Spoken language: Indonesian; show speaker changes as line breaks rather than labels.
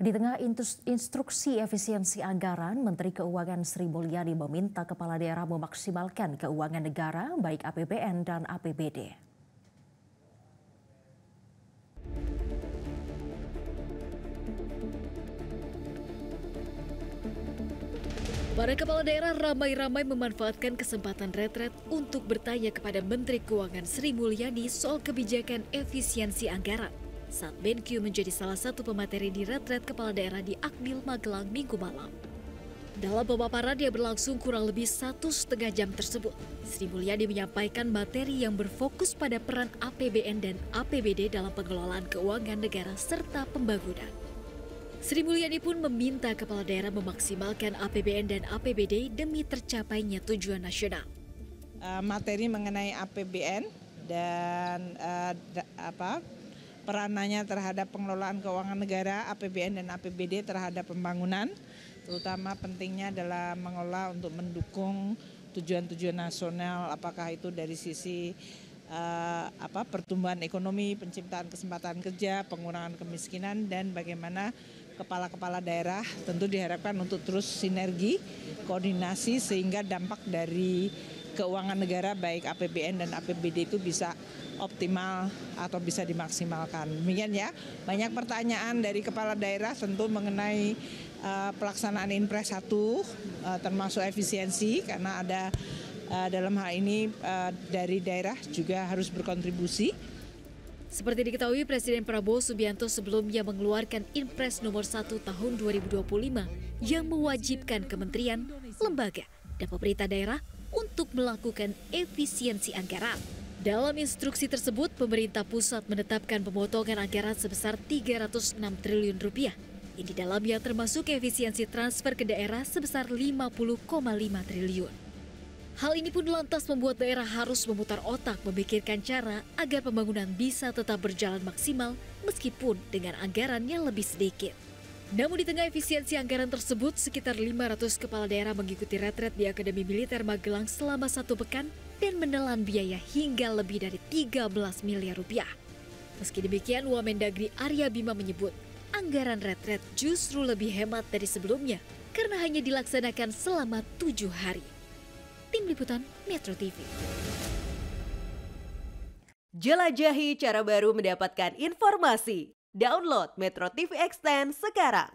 Di tengah instruksi efisiensi anggaran, Menteri Keuangan Sri Mulyani meminta kepala daerah memaksimalkan keuangan negara baik APBN dan APBD.
Para kepala daerah ramai-ramai memanfaatkan kesempatan retret untuk bertanya kepada Menteri Keuangan Sri Mulyani soal kebijakan efisiensi anggaran saat BenQ menjadi salah satu pemateri di retret kepala daerah di Akmil, Magelang, Minggu malam. Dalam pemaparan yang berlangsung kurang lebih 1,5 jam tersebut, Sri Mulyani menyampaikan materi yang berfokus pada peran APBN dan APBD dalam pengelolaan keuangan negara serta pembangunan. Sri Mulyani pun meminta kepala daerah memaksimalkan APBN dan APBD demi tercapainya tujuan nasional.
Materi mengenai APBN dan peranannya terhadap pengelolaan keuangan negara, APBN dan APBD terhadap pembangunan, terutama pentingnya adalah mengelola untuk mendukung tujuan-tujuan nasional, apakah itu dari sisi pertumbuhan ekonomi, penciptaan kesempatan kerja, pengurangan kemiskinan, dan bagaimana kepala-kepala daerah tentu diharapkan untuk terus sinergi, koordinasi sehingga dampak dari keuangan negara baik APBN dan APBD itu bisa optimal atau bisa dimaksimalkan. Demikian ya, banyak pertanyaan dari kepala daerah tentu mengenai pelaksanaan Inpres 1 termasuk efisiensi karena ada dalam hal ini dari daerah juga harus berkontribusi.
Seperti diketahui, Presiden Prabowo Subianto sebelumnya mengeluarkan Inpres nomor 1 tahun 2025 yang mewajibkan kementerian, lembaga, dan pemerintah daerah untuk melakukan efisiensi anggaran. Dalam instruksi tersebut, pemerintah pusat menetapkan pemotongan anggaran sebesar 306 triliun rupiah. Yang di dalamnya termasuk efisiensi transfer ke daerah sebesar 50,5 triliun. Hal ini pun lantas membuat daerah harus memutar otak memikirkan cara agar pembangunan bisa tetap berjalan maksimal meskipun dengan anggaran yang lebih sedikit. Namun di tengah efisiensi anggaran tersebut, sekitar 500 kepala daerah mengikuti retret di Akademi Militer Magelang selama 1 pekan dan menelan biaya hingga lebih dari 13 miliar rupiah. Meski demikian, Wamendagri Arya Bima menyebut anggaran retret justru lebih hemat dari sebelumnya karena hanya dilaksanakan selama 7 hari. Tim Liputan Metro TV.
Jelajahi cara baru mendapatkan informasi. Download Metro TV Extend sekarang.